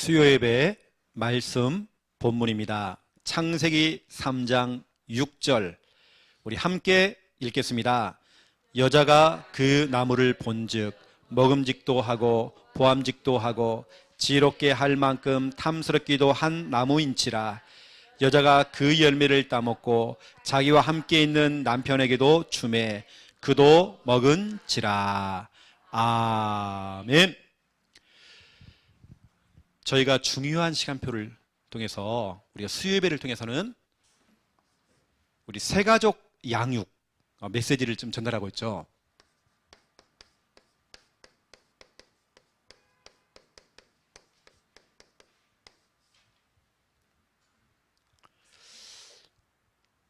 수요예배 말씀 본문입니다. 창세기 3장 6절 우리 함께 읽겠습니다. 여자가 그 나무를 본즉 먹음직도 하고 보암직도 하고 지혜롭게 할 만큼 탐스럽기도 한 나무인지라. 여자가 그 열매를 따먹고 자기와 함께 있는 남편에게도 주매 그도 먹은지라. 아멘. 저희가 중요한 시간표를 통해서 우리가 수요예배를 통해서는 우리 새가족 양육 메시지를 좀 전달하고 있죠.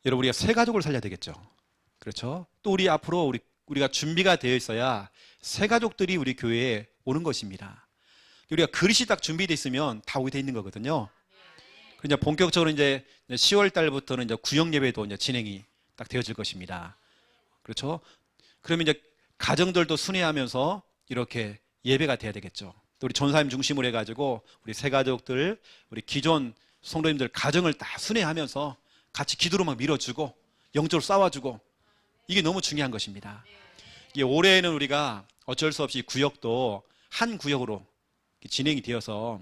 여러분, 우리가 새가족을 살려야 되겠죠. 그렇죠? 또 우리 앞으로 우리가 준비가 되어 있어야 새가족들이 우리 교회에 오는 것입니다. 우리가 그릇이 딱 준비되어 있으면 다 오게 돼 있는 거거든요. 그냥 본격적으로 이제 10월 달부터는 이제 구역 예배도 이제 진행이 딱 되어질 것입니다. 그렇죠? 그러면 이제 가정들도 순회하면서 이렇게 예배가 돼야 되겠죠. 또 우리 전사님 중심으로 해가지고 우리 새가족들, 우리 기존 성도님들 가정을 다 순회하면서 같이 기도로 막 밀어주고 영적으로 싸워주고 이게 너무 중요한 것입니다. 이게 올해에는 우리가 어쩔 수 없이 구역도 한 구역으로 진행이 되어서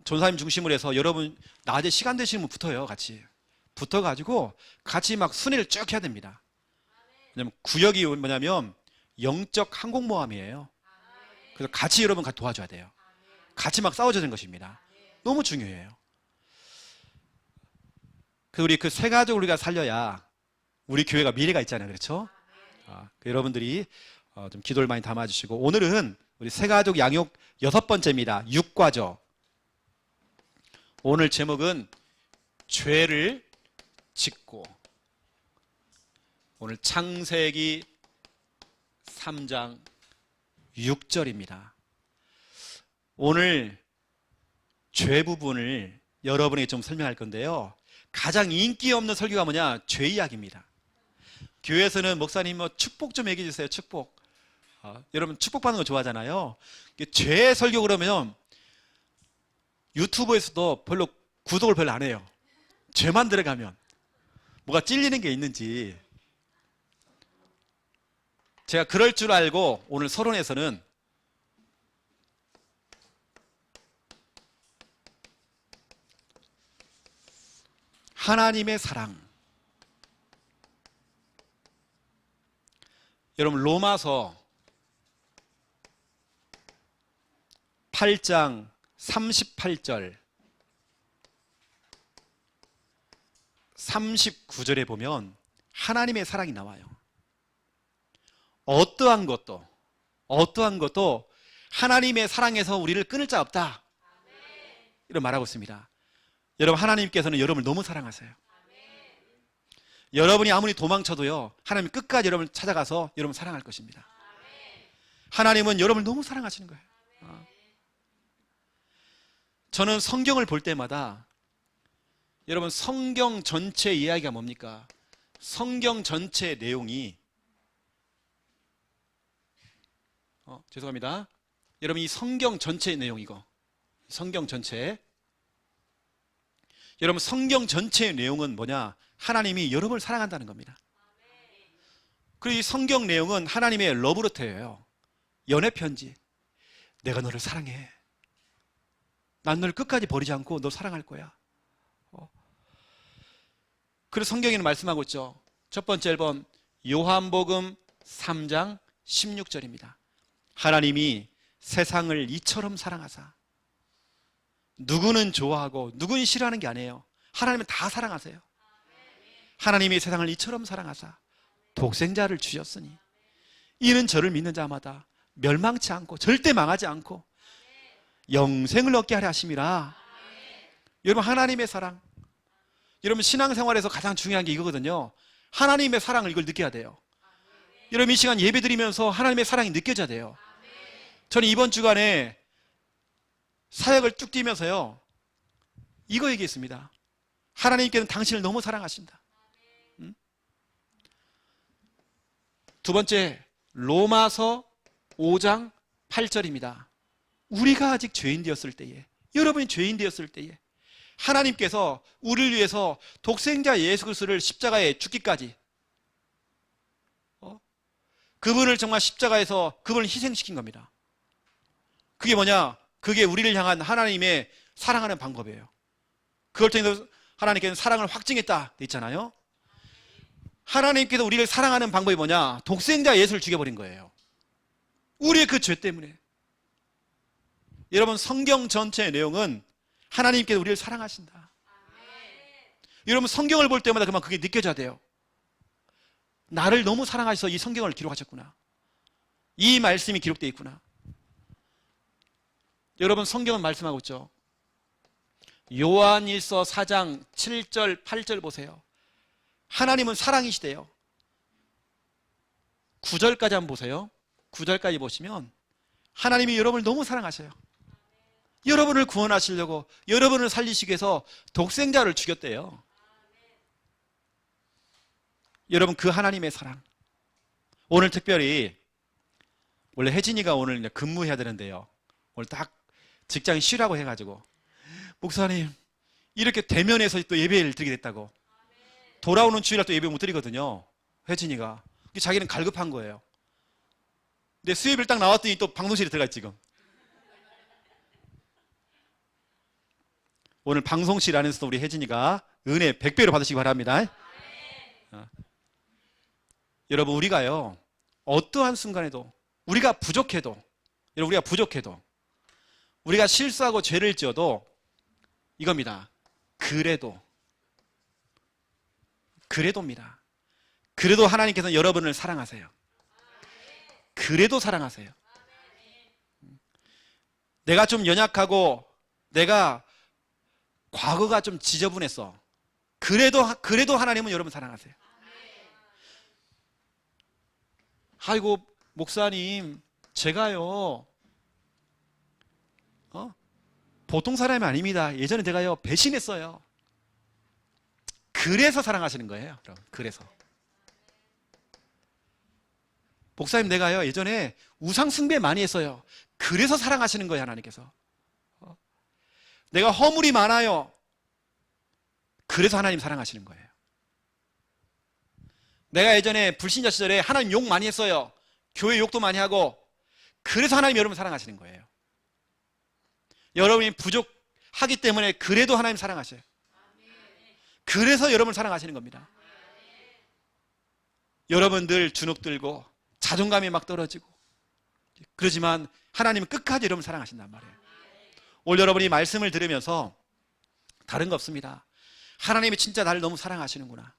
전사님 중심으로 해서 여러분 낮에 시간 되시면 붙어요. 같이 붙어가지고 같이 막 순회를 쭉 해야 됩니다. 왜냐면 구역이 뭐냐면 영적 항공모함이에요. 그래서 같이 여러분 같이 도와줘야 돼요. 같이 막 싸워줘야 되는 것입니다. 너무 중요해요. 그래서 우리 그 새가족 우리가 살려야 우리 교회가 미래가 있잖아요. 그렇죠? 여러분들이 좀 기도를 많이 담아주시고, 오늘은 우리 새가족 양육 6번째입니다. 육과죠. 오늘 제목은 죄를 짓고, 오늘 창세기 3장 6절입니다. 오늘 죄 부분을 여러분에게 좀 설명할 건데요. 가장 인기 없는 설교가 뭐냐? 죄 이야기입니다. 교회에서는 목사님 축복 좀 얘기해 주세요. 축복. 여러분 축복받는 거 좋아하잖아요. 죄 설교 그러면 유튜브에서도 별로 구독을 별로 안 해요. 죄만 들어가면 뭐가 찔리는 게 있는지. 제가 그럴 줄 알고 오늘 서론에서는 하나님의 사랑, 여러분 로마서 8장 38절 39절에 보면 하나님의 사랑이 나와요. 어떠한 것도 하나님의 사랑에서 우리를 끊을 자 없다, 이런 말하고 있습니다. 여러분, 하나님께서는 여러분을 너무 사랑하세요. 여러분이 아무리 도망쳐도요, 하나님 끝까지 여러분을 찾아가서 여러분 사랑할 것입니다. 하나님은 여러분을 너무 사랑하시는 거예요. 저는 성경을 볼 때마다, 여러분 성경 전체 이야기가 뭡니까? 성경 전체 내용이 죄송합니다. 여러분 이 성경 전체 내용, 이거 성경 전체, 여러분 성경 전체의 내용은 뭐냐? 하나님이 여러분을 사랑한다는 겁니다. 그리고 이 성경 내용은 하나님의 러브레터예요. 연애편지. 내가 너를 사랑해. 난 너를 끝까지 버리지 않고 너 사랑할 거야. 그래서 성경에는 말씀하고 있죠. 첫 번째 앨범 요한복음 3장 16절입니다. 하나님이 세상을 이처럼 사랑하사. 누구는 좋아하고 누구는 싫어하는 게 아니에요. 하나님은 다 사랑하세요. 하나님이 세상을 이처럼 사랑하사 독생자를 주셨으니 이는 저를 믿는 자마다 멸망치 않고 절대 망하지 않고 영생을 얻게 하려 하심이라. 여러분 하나님의 사랑, 여러분 신앙생활에서 가장 중요한 게 이거거든요. 하나님의 사랑을 이걸 느껴야 돼요. 여러분 이 시간 예배 드리면서 하나님의 사랑이 느껴져야 돼요. 저는 이번 주간에 사역을 쭉 뛰면서요, 이거 얘기했습니다. 하나님께는 당신을 너무 사랑하신다. 두 번째, 로마서 5장 8절입니다. 우리가 아직 죄인 되었을 때에 여러분이 죄인 되었을 때에 하나님께서 우리를 위해서 독생자 예수 그리스도를 십자가에 죽기까지 그분을 정말 십자가에서 그분을 희생시킨 겁니다. 그게 뭐냐? 그게 우리를 향한 하나님의 사랑하는 방법이에요. 그걸 통해서 하나님께서는 사랑을 확증했다 돼 있잖아요. 하나님께서 우리를 사랑하는 방법이 뭐냐? 독생자 예수를 죽여버린 거예요. 우리의 그 죄 때문에. 여러분, 성경 전체의 내용은 하나님께서 우리를 사랑하신다. 여러분, 성경을 볼 때마다 그만 그게 느껴져야 돼요. 나를 너무 사랑하셔서 이 성경을 기록하셨구나. 이 말씀이 기록되어 있구나. 여러분, 성경은 말씀하고 있죠. 요한일서 4장 7절 8절 보세요. 하나님은 사랑이시대요. 9절까지 한번 보세요. 9절까지 보시면 하나님이 여러분을 너무 사랑하셔요. 여러분을 구원하시려고, 여러분을 살리시기 위해서 독생자를 죽였대요. 여러분, 그 하나님의 사랑. 오늘 특별히 원래 혜진이가 오늘 근무해야 되는데요. 오늘 딱 직장이 쉬라고 해가지고, 목사님 이렇게 대면해서 또 예배를 드리게 됐다고. 돌아오는 주일날 또 예배 못 드리거든요. 혜진이가. 자기는 갈급한 거예요. 근데 수요일 딱 나왔더니 또 방송실에 들어가 있지 지금. 오늘 방송실 안에서도 우리 혜진이가 은혜 100배로 받으시기 바랍니다. 여러분, 우리가요, 어떠한 순간에도 우리가 부족해도, 여러분, 우리가 부족해도, 우리가 실수하고 죄를 지어도 이겁니다. 그래도입니다. 그래도 하나님께서는 여러분을 사랑하세요. 그래도 사랑하세요. 내가 좀 연약하고 내가 과거가 좀 지저분했어. 그래도 하나님은 여러분 사랑하세요. 아이고, 목사님, 제가요, 보통 사람이 아닙니다. 예전에 내가요, 배신했어요. 그래서 사랑하시는 거예요. 그래서. 목사님, 내가요, 예전에 우상숭배 많이 했어요. 그래서 사랑하시는 거예요, 하나님께서. 내가 허물이 많아요. 그래서 하나님 사랑하시는 거예요. 내가 예전에 불신자 시절에 하나님 욕 많이 했어요. 교회 욕도 많이 하고. 그래서 하나님 여러분 사랑하시는 거예요. 여러분이 부족하기 때문에 그래도 하나님 사랑하셔요. 그래서 여러분을 사랑하시는 겁니다. 여러분들 주눅 들고 자존감이 막 떨어지고 그러지만 하나님은 끝까지 여러분을 사랑하신단 말이에요. 오늘 여러분이 말씀을 들으면서 다른 거 없습니다. 하나님이 진짜 나를 너무 사랑하시는구나.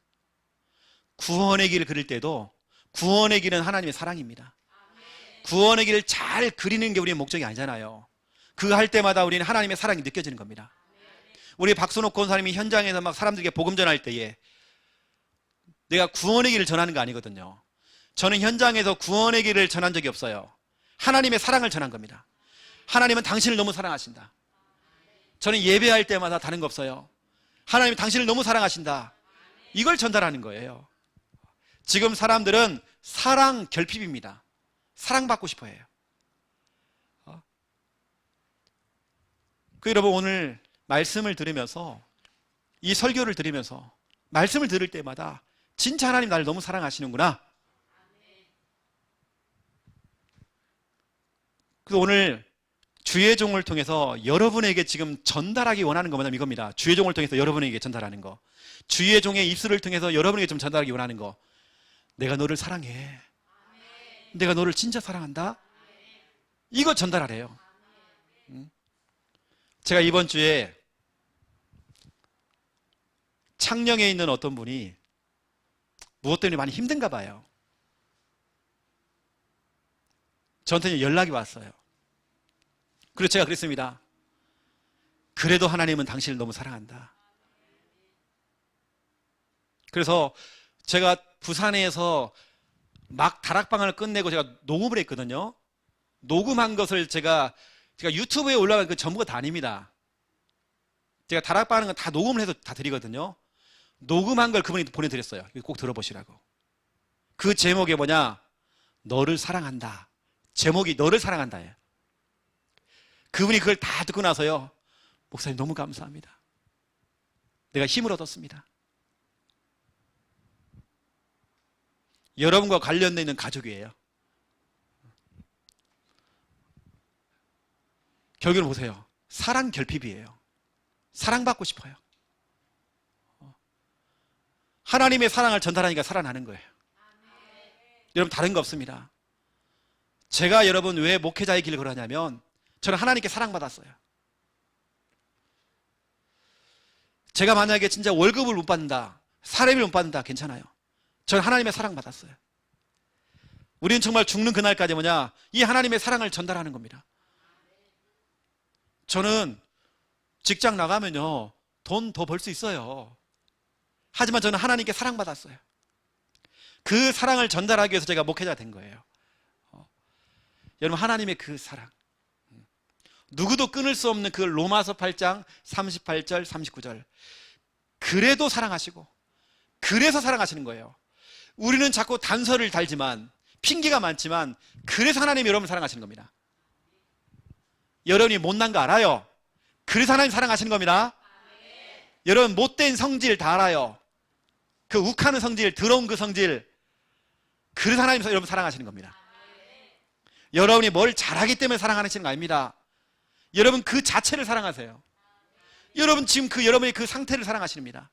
구원의 길을 그릴 때도 구원의 길은 하나님의 사랑입니다. 구원의 길을 잘 그리는 게 우리의 목적이 아니잖아요. 그거 할 때마다 우리는 하나님의 사랑이 느껴지는 겁니다. 우리 박순옥 권사님이 현장에서 막 사람들에게 복음 전할 때에 내가 구원의 길을 전하는 거 아니거든요. 저는 현장에서 구원의 길을 전한 적이 없어요. 하나님의 사랑을 전한 겁니다. 하나님은 당신을 너무 사랑하신다. 저는 예배할 때마다 다른 거 없어요. 하나님이 당신을 너무 사랑하신다. 이걸 전달하는 거예요. 지금 사람들은 사랑 결핍입니다. 사랑받고 싶어 해요. 여러분, 오늘 말씀을 들으면서, 이 설교를 들으면서 말씀을 들을 때마다 진짜 하나님 나를 너무 사랑하시는구나. 그래서 오늘 주의 종을 통해서 여러분에게 지금 전달하기 원하는 거 뭐냐면 이겁니다. 주의 종을 통해서 여러분에게 전달하는 거. 주의 종의 입술을 통해서 여러분에게 좀 전달하기 원하는 거. 내가 너를 사랑해. 내가 너를 진짜 사랑한다. 이거 전달하래요. 제가 이번 주에 창녕에 있는 어떤 분이 무엇 때문에 많이 힘든가 봐요. 저한테 연락이 왔어요. 그래서 제가 그랬습니다. 그래도 하나님은 당신을 너무 사랑한다. 그래서 제가 부산에서 막 다락방을 끝내고 제가 녹음을 했거든요. 녹음한 것을 제가 유튜브에 올라간 그 전부가 다 아닙니다. 제가 다락방 하는 건 다 녹음을 해서 다 드리거든요. 녹음한 걸 그분이 보내드렸어요. 꼭 들어보시라고. 그 제목이 뭐냐? 너를 사랑한다. 제목이 너를 사랑한다예요. 그분이 그걸 다 듣고 나서요, 목사님 너무 감사합니다. 내가 힘을 얻었습니다. 여러분과 관련되어 있는 가족이에요. 결국은 보세요. 사랑 결핍이에요. 사랑받고 싶어요. 하나님의 사랑을 전달하니까 살아나는 거예요. 여러분 다른 거 없습니다. 제가 여러분 왜 목회자의 길을 걸었냐면 저는 하나님께 사랑받았어요. 제가 만약에 진짜 월급을 못 받는다, 사례비를 못 받는다, 괜찮아요. 저는 하나님의 사랑받았어요. 우리는 정말 죽는 그날까지 뭐냐? 이 하나님의 사랑을 전달하는 겁니다. 저는 직장 나가면요, 돈 더 벌 수 있어요. 하지만 저는 하나님께 사랑받았어요. 그 사랑을 전달하기 위해서 제가 목회자가 된 거예요. 여러분, 하나님의 그 사랑. 누구도 끊을 수 없는 그 로마서 8장 38절, 39절. 그래도 사랑하시고, 그래서 사랑하시는 거예요. 우리는 자꾸 단서를 달지만, 핑계가 많지만, 그래서 하나님이 여러분을 사랑하시는 겁니다. 여러분이 못난 거 알아요. 그래서 하나님 사랑하시는 겁니다. 여러분 못된 성질 다 알아요. 그 욱하는 성질, 더러운 그 성질. 그래서 하나님 여러분 사랑하시는 겁니다. 여러분이 뭘 잘하기 때문에 사랑하시는 거 아닙니다. 여러분 그 자체를 사랑하세요. 여러분 지금 여러분의 그 상태를 사랑하십니다.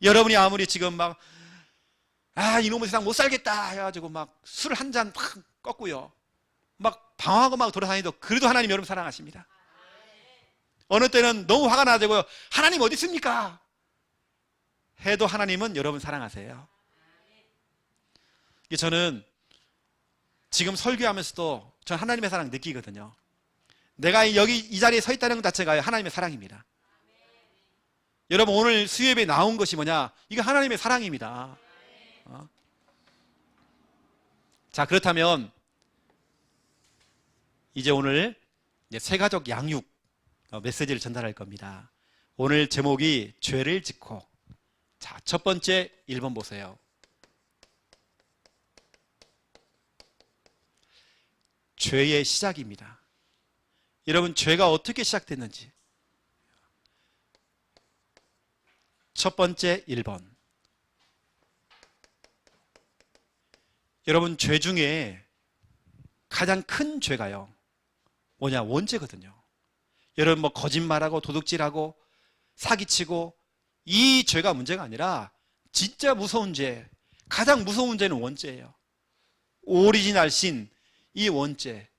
여러분이 아무리 지금 막 이놈의 세상 못 살겠다 해가지고 막 술 한 잔 팍 꺾고요, 막 방황하고 막 돌아다니도 그래도 하나님 여러분 사랑하십니다. 어느 때는 너무 화가 나가지고 하나님 어디 있습니까? 해도 하나님은 여러분 사랑하세요. 저는 지금 설교하면서도 전 하나님의 사랑 느끼거든요. 내가 여기 이 자리에 서 있다는 것 자체가 하나님의 사랑입니다. 여러분 오늘 수요예배 나온 것이 뭐냐? 이거 하나님의 사랑입니다. 자, 그렇다면 이제 오늘 새가족 양육 메시지를 전달할 겁니다. 오늘 제목이 죄를 짓고. 자, 첫 번째 1번 보세요. 죄의 시작입니다. 여러분 죄가 어떻게 시작됐는지. 첫 번째 1번. 여러분 죄 중에 가장 큰 죄가요, 뭐냐? 원죄거든요. 여러분 뭐 거짓말하고 도둑질하고 사기치고 이 죄가 문제가 아니라 진짜 무서운 죄, 가장 무서운 죄는 원죄예요. 오리지널 신, 이 원죄.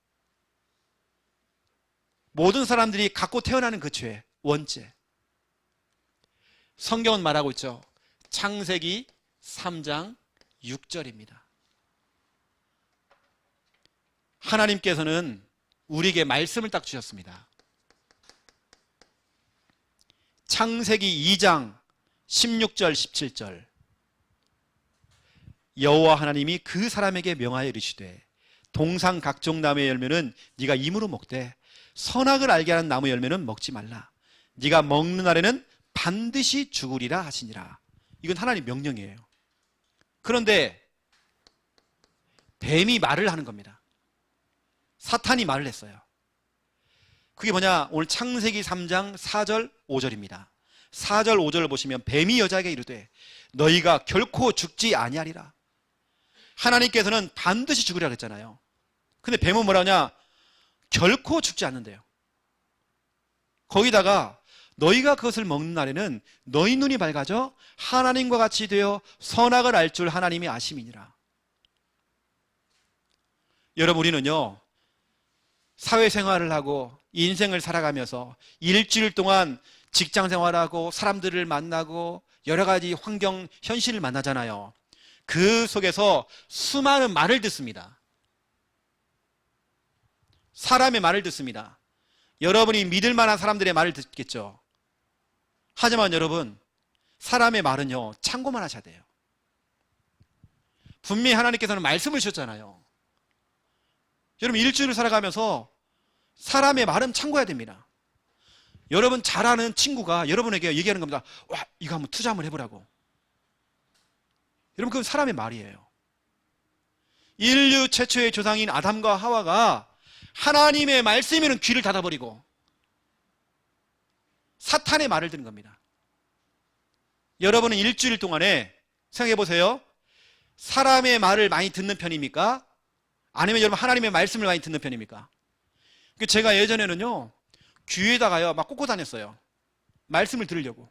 모든 사람들이 갖고 태어나는 그 죄, 원죄. 성경은 말하고 있죠. 창세기 3장 6절입니다. 하나님께서는 우리에게 말씀을 딱 주셨습니다. 창세기 2장 16절 17절. 여호와 하나님이 그 사람에게 명하여 이르시되 동상 각종 나무의 열매는 네가 임으로 먹되 선악을 알게 하는 나무 열매는 먹지 말라. 네가 먹는 날에는 반드시 죽으리라 하시니라. 이건 하나님 명령이에요. 그런데 뱀이 말을 하는 겁니다. 사탄이 말을 했어요. 그게 뭐냐? 오늘 창세기 3장 4절 5절입니다. 4절 5절을 보시면 뱀이 여자에게 이르되 너희가 결코 죽지 아니하리라. 하나님께서는 반드시 죽으리라 그랬잖아요. 근데 뱀은 뭐라냐? 결코 죽지 않는데요. 거기다가 너희가 그것을 먹는 날에는 너희 눈이 밝아져 하나님과 같이 되어 선악을 알 줄 하나님이 아심이니라. 여러분 우리는요, 사회생활을 하고 인생을 살아가면서 일주일 동안 직장생활하고 사람들을 만나고 여러 가지 환경, 현실을 만나잖아요. 그 속에서 수많은 말을 듣습니다. 사람의 말을 듣습니다. 여러분이 믿을 만한 사람들의 말을 듣겠죠. 하지만 여러분, 사람의 말은요, 참고만 하셔야 돼요. 분명히 하나님께서는 말씀을 주셨잖아요. 여러분 일주일을 살아가면서 사람의 말은 참고해야 됩니다. 여러분 잘 아는 친구가 여러분에게 얘기하는 겁니다. 와, 이거 한번 투자 한번 해보라고. 여러분 그건 사람의 말이에요. 인류 최초의 조상인 아담과 하와가 하나님의 말씀에는 귀를 닫아버리고 사탄의 말을 듣는 겁니다. 여러분은 일주일 동안에 생각해 보세요. 사람의 말을 많이 듣는 편입니까? 아니면 여러분 하나님의 말씀을 많이 듣는 편입니까? 제가 예전에는요, 귀에다가요 막 꽂고 다녔어요. 말씀을 들으려고.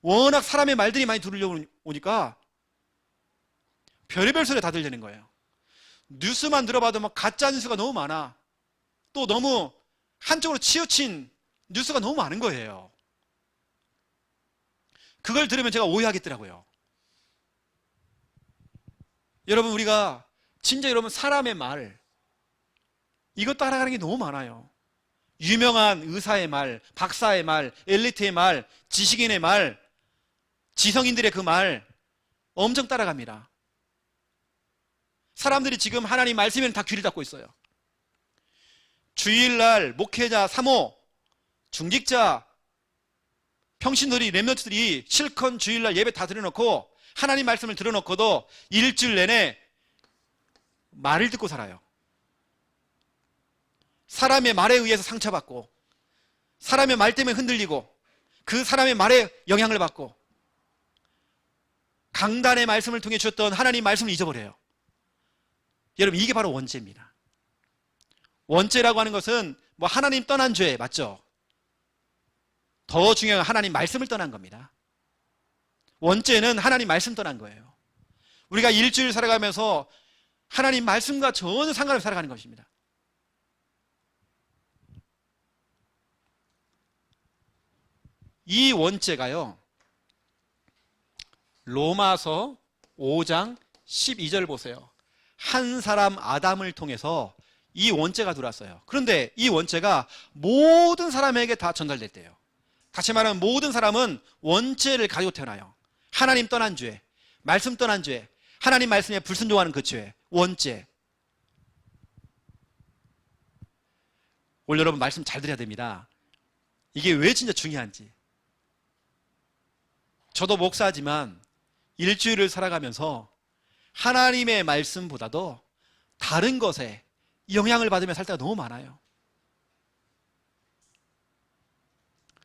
워낙 사람의 말들이 많이 들으려고 오니까 별의별 소리 다 들리는 거예요. 뉴스만 들어봐도 막 가짜 뉴스가 너무 많아. 또 너무 한쪽으로 치우친 뉴스가 너무 많은 거예요. 그걸 들으면 제가 오해하겠더라고요. 여러분, 우리가 진짜 여러분 사람의 말, 이거 따라가는 게 너무 많아요. 유명한 의사의 말, 박사의 말, 엘리트의 말, 지식인의 말, 지성인들의 그 말 엄청 따라갑니다. 사람들이 지금 하나님 말씀에는 다 귀를 닫고 있어요. 주일날 목회자, 사모, 중직자, 평신들이, 렘넌트들이 실컷 주일날 예배 다 들어놓고 하나님 말씀을 들어놓고도 일주일 내내 말을 듣고 살아요. 사람의 말에 의해서 상처받고, 사람의 말 때문에 흔들리고, 그 사람의 말에 영향을 받고, 강단의 말씀을 통해 주셨던 하나님 말씀을 잊어버려요. 여러분, 이게 바로 원죄입니다. 원죄라고 하는 것은 뭐 하나님 떠난 죄 맞죠? 더 중요한 건 하나님 말씀을 떠난 겁니다. 원죄는 하나님 말씀 떠난 거예요. 우리가 일주일 살아가면서 하나님 말씀과 전혀 상관없이 살아가는 것입니다. 이 원죄가요, 로마서 5장 12절 보세요. 한 사람 아담을 통해서 이 원죄가 들어왔어요. 그런데 이 원죄가 모든 사람에게 다 전달됐대요. 다시 말하면 모든 사람은 원죄를 가지고 태어나요. 하나님 떠난 죄, 말씀 떠난 죄, 하나님 말씀에 불순종하는 그 죄, 원죄. 오늘 여러분 말씀 잘 들어야 됩니다. 이게 왜 진짜 중요한지. 저도 목사지만 일주일을 살아가면서 하나님의 말씀보다도 다른 것에 영향을 받으며 살 때가 너무 많아요.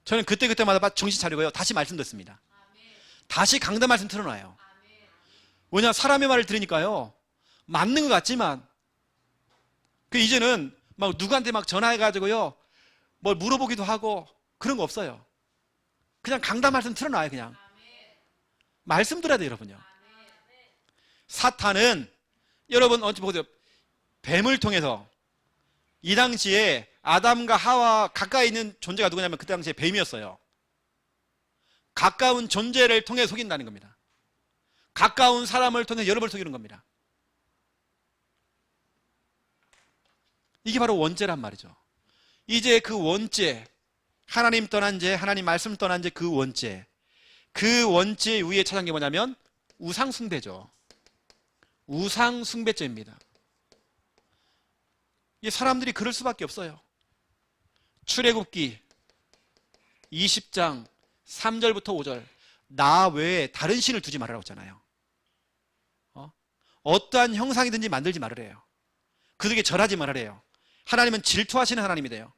저는 그때마다 정신 차리고요, 다시 말씀 듣습니다. 다시 강단 말씀 틀어놔요. 왜냐, 사람의 말을 들으니까요, 맞는 것 같지만, 이제는 막 누구한테 막 전화해가지고요, 뭘 물어보기도 하고, 그런 거 없어요. 그냥 강단 말씀 틀어놔요, 그냥. 말씀 들어야 돼요, 여러분요. 사탄은, 여러분, 어찌 보세요. 뱀을 통해서, 이 당시에 아담과 하와 가까이 있는 존재가 누구냐면 그 당시에 뱀이었어요. 가까운 존재를 통해 속인다는 겁니다. 가까운 사람을 통해 여러분을 속이는 겁니다. 이게 바로 원죄란 말이죠. 이제 그 원죄, 하나님 떠난 죄, 하나님 말씀 떠난 죄, 그 원죄, 그 원죄 위에 찾은 게 뭐냐면 우상숭배죠. 우상숭배죄입니다. 이 사람들이 그럴 수밖에 없어요. 출애굽기 20장 3절부터 5절, 나 외에 다른 신을 두지 말으라고 했잖아요. 어떠한 형상이든지 만들지 말으래요. 그들에게 절하지 말으래요. 하나님은 질투하시는 하나님이 돼요.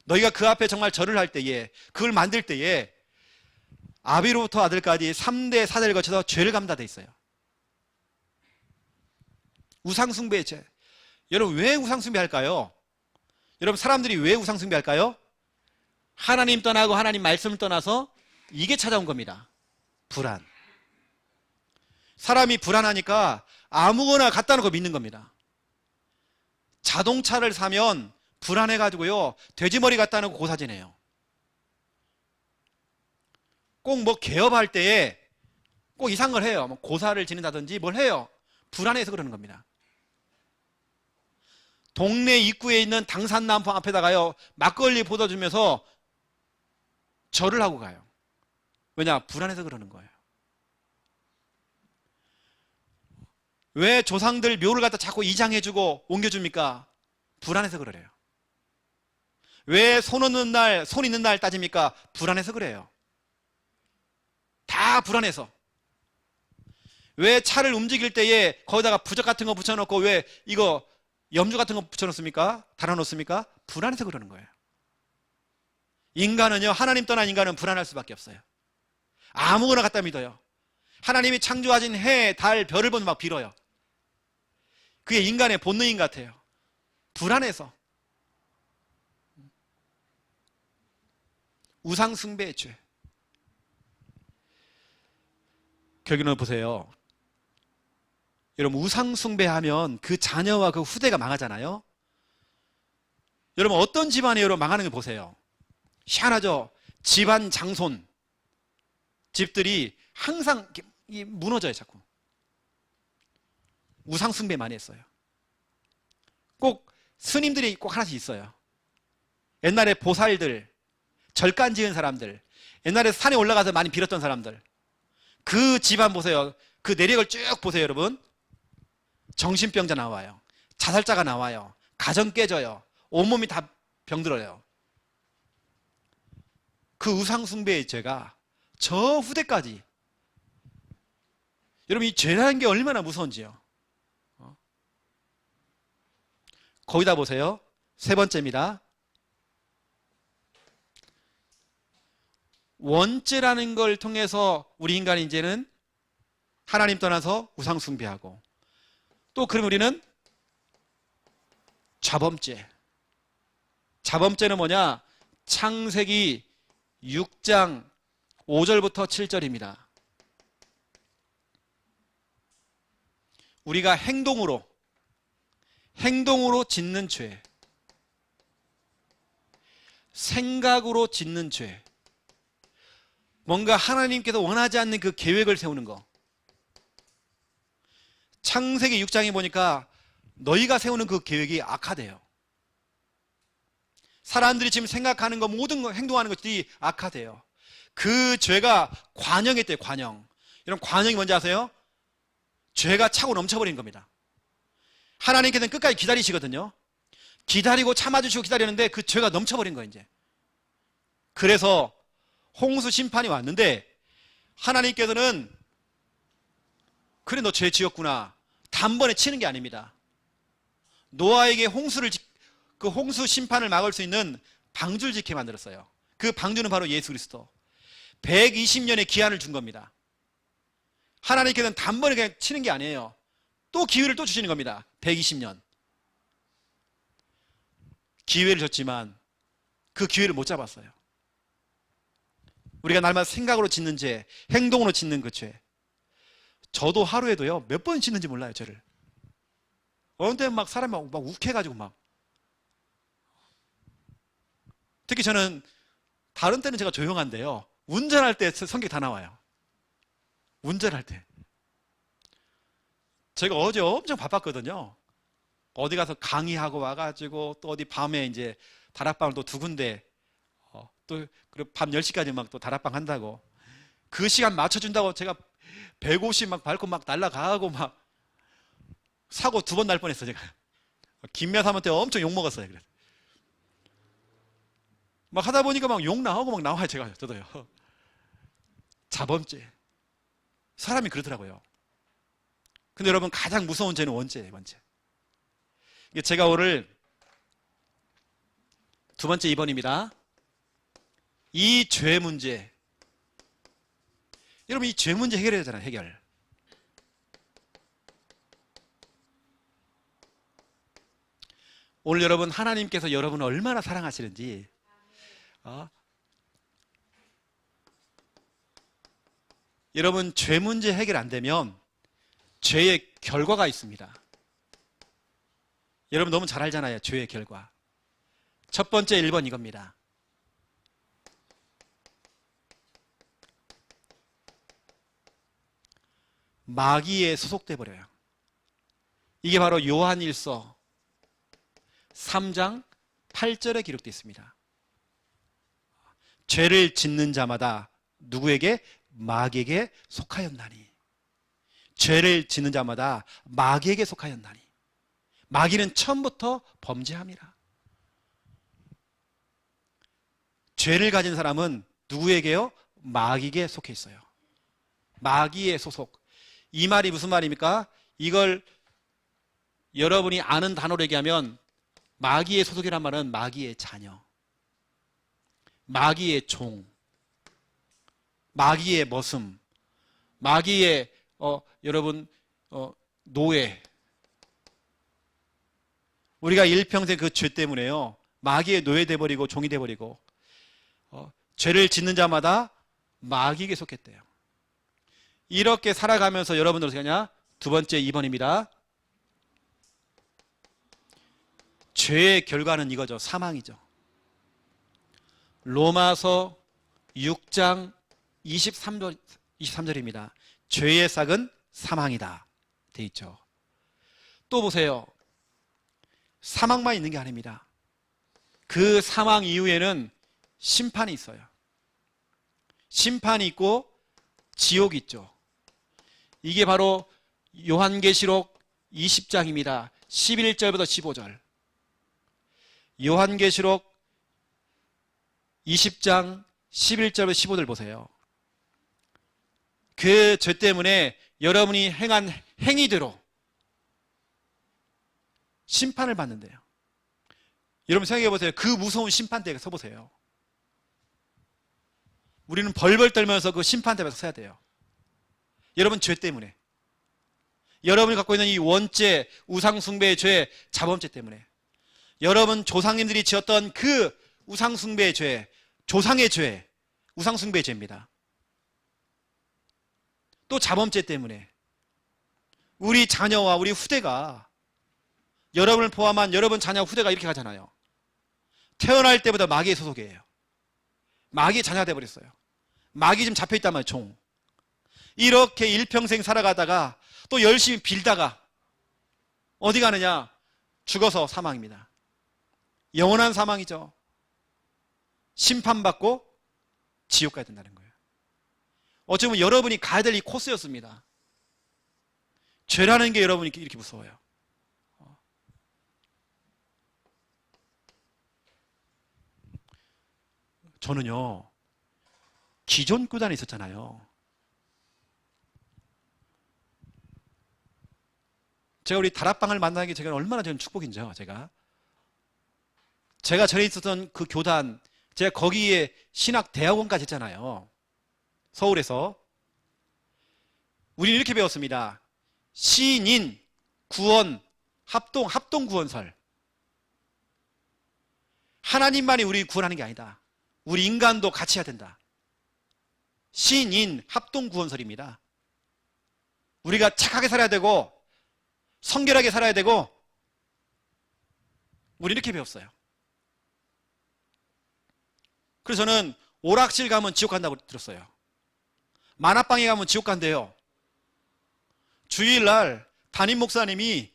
너희가 그 앞에 정말 절을 할 때에, 그걸 만들 때에 아비로부터 아들까지 3대 사대를 거쳐서 죄를 감다 돼 있어요. 우상숭배의 죄. 여러분, 왜 우상숭배 할까요? 여러분, 사람들이 왜 우상숭배 할까요? 하나님 떠나고 하나님 말씀을 떠나서 이게 찾아온 겁니다. 불안. 사람이 불안하니까 아무거나 갖다 놓고 믿는 겁니다. 자동차를 사면 불안해가지고요, 돼지머리 갖다 놓고 고사지내요. 꼭 뭐 개업할 때에 꼭 이상한 걸 해요. 뭐 고사를 지낸다든지 뭘 해요. 불안해서 그러는 겁니다. 동네 입구에 있는 당산나무 앞에다가요, 막걸리 쏟아주면서 절을 하고 가요. 왜냐? 불안해서 그러는 거예요. 왜 조상들 묘를 갖다 자꾸 이장해주고 옮겨줍니까? 불안해서 그래요. 왜 손 없는 날, 손 있는 날 따집니까? 불안해서 그래요. 다 불안해서. 왜 차를 움직일 때에 거기다가 부적 같은 거 붙여놓고 왜 이거 염주 같은 거 붙여놓습니까? 달아놓습니까? 불안해서 그러는 거예요. 인간은요, 하나님 떠난 인간은 불안할 수밖에 없어요. 아무거나 갖다 믿어요. 하나님이 창조하신 해, 달, 별을 보면 막 빌어요. 그게 인간의 본능인 것 같아요. 불안해서. 우상 숭배의 죄. 결국은 보세요. 여러분, 우상 숭배하면 그 자녀와 그 후대가 망하잖아요. 여러분, 어떤 집안이 여러분 망하는 걸 보세요. 희한하죠? 집안 장손. 집들이 항상 무너져요, 자꾸. 우상 숭배 많이 했어요. 꼭 스님들이 꼭 하나씩 있어요. 옛날에 보살들, 절간 지은 사람들, 옛날에 산에 올라가서 많이 빌었던 사람들, 그 집안 보세요. 그 내력을 쭉 보세요, 여러분. 정신병자 나와요. 자살자가 나와요. 가정 깨져요. 온몸이 다 병들어요. 그 우상 숭배의 죄가 저 후대까지. 여러분, 이 죄라는 게 얼마나 무서운지요. 거기다 보세요. 세 번째입니다. 원죄라는 걸 통해서 우리 인간이 이제는 하나님 떠나서 우상 숭배하고, 또 그럼 우리는 자범죄. 자범죄는 뭐냐? 창세기 6장 5절부터 7절입니다. 우리가 행동으로 짓는 죄, 생각으로 짓는 죄, 뭔가 하나님께서 원하지 않는 그 계획을 세우는 거. 창세기 6장에 보니까 너희가 세우는 그 계획이 악하대요. 사람들이 지금 생각하는 거, 모든 거, 행동하는 것들이 악하대요. 그 죄가 관영했대요, 관영. 여러분, 관영이 뭔지 아세요? 죄가 차고 넘쳐버리는 겁니다. 하나님께서는 끝까지 기다리시거든요. 기다리고 참아주시고 기다리는데 그 죄가 넘쳐버린 거예요, 이제. 그래서 홍수 심판이 왔는데 하나님께서는 그래, 너 죄 지었구나, 단번에 치는 게 아닙니다. 노아에게 그 홍수 심판을 막을 수 있는 방주를 짓게 만들었어요. 그 방주는 바로 예수 그리스도. 120년의 기한을 준 겁니다. 하나님께서는 단번에 그냥 치는 게 아니에요. 또 기회를 또 주시는 겁니다. 120년. 기회를 줬지만 그 기회를 못 잡았어요. 우리가 날마다 생각으로 짓는 죄, 행동으로 짓는 그 죄. 저도 하루에도요, 몇 번 짓는지 몰라요, 죄를. 어느 때는 막 사람이 막 욱해가지고 막. 특히 저는 다른 때는 제가 조용한데요, 운전할 때 성격 다 나와요. 운전할 때. 제가 어제 엄청 바빴거든요. 어디 가서 강의하고 와가지고 또 어디 밤에 이제 다락방을 또 2군데 또 밤 10시까지 막 또 다락방 한다고. 그 시간 맞춰준다고 제가 150 막 밟고 막 날아가고 막 사고 2번 날 뻔했어요, 제가. 김여사한테 엄청 욕 먹었어요. 그래서 막 하다 보니까 막 욕 나오고 막 나와요, 저도요. 자범죄. 사람이 그러더라고요. 근데 여러분, 가장 무서운 죄는 원죄예요, 원죄. 제가 오늘 두 번째 2번입니다. 이 죄 문제. 여러분, 이 죄 문제 해결해야 되잖아요, 해결. 오늘 여러분, 하나님께서 여러분을 얼마나 사랑하시는지, 여러분, 죄 문제 해결 안 되면 죄의 결과가 있습니다. 여러분 너무 잘 알잖아요, 죄의 결과. 첫 번째 1번 이겁니다. 마귀에 소속돼 버려요. 이게 바로 요한일서 3장 8절에 기록되어 있습니다. 죄를 짓는 자마다 누구에게? 마귀에게 속하였나니. 죄를 짓는 자마다 마귀에게 속하였나니. 마귀는 처음부터 범죄함이라. 죄를 가진 사람은 누구에게요? 마귀에게 속해 있어요. 마귀의 소속. 이 말이 무슨 말입니까? 이걸 여러분이 아는 단어로 얘기하면 마귀의 소속이란 말은 마귀의 자녀. 마귀의 종, 마귀의 머슴, 마귀의 여러분 노예. 우리가 일평생 그 죄 때문에요, 마귀의 노예 돼버리고 종이 돼버리고 죄를 짓는 자마다 마귀에게 속했대요. 이렇게 살아가면서 여러분들 어떻게 하냐? 두 번째 2번입니다. 죄의 결과는 이거죠. 사망이죠. 로마서 6장 23절입니다. 죄의 삭은 사망이다 돼 있죠. 또 보세요. 사망만 있는 게 아닙니다. 그 사망 이후에는 심판이 있어요. 심판이 있고 지옥이 있죠. 이게 바로 요한계시록 20장입니다. 11절부터 15절. 요한계시록 20장 11절부터 15절 보세요. 그 죄 때문에 여러분이 행한 행위대로 심판을 받는데요. 여러분 생각해 보세요. 그 무서운 심판대에 서보세요. 우리는 벌벌 떨면서 그 심판대에 서야 돼요. 여러분 죄 때문에, 여러분이 갖고 있는 이 원죄, 우상숭배의 죄, 자범죄 때문에, 여러분 조상님들이 지었던 그 우상숭배의 죄, 조상의 죄, 우상숭배의 죄입니다. 또 자범죄 때문에 우리 자녀와 우리 후대가, 여러분을 포함한 여러분 자녀 후대가 이렇게 가잖아요. 태어날 때보다 마귀의 소속이에요. 마귀의 자녀가 돼버렸어요. 마귀 좀 잡혀있단 말이에요. 종. 이렇게 일평생 살아가다가 또 열심히 빌다가 어디 가느냐? 죽어서 사망입니다. 영원한 사망이죠. 심판받고 지옥 가야 된다는 거예요. 어쩌면 여러분이 가야 될 이 코스였습니다. 죄라는 게 여러분이 이렇게 무서워요. 저는요, 기존 구단에 있었잖아요. 제가 우리 다락방을 만나는 게 제가 얼마나 저는 축복인지요. 제가 전에 있었던 그 교단, 제가 거기에 신학대학원까지 했잖아요. 서울에서. 우리는 이렇게 배웠습니다. 신인, 구원, 합동 구원설. 하나님만이 우리 구원하는 게 아니다. 우리 인간도 같이 해야 된다. 신인, 합동 구원설입니다. 우리가 착하게 살아야 되고 성결하게 살아야 되고, 우리 이렇게 배웠어요. 그래서 저는 오락실 가면 지옥 간다고 들었어요. 만화방에 가면 지옥 간대요. 주일날 담임 목사님이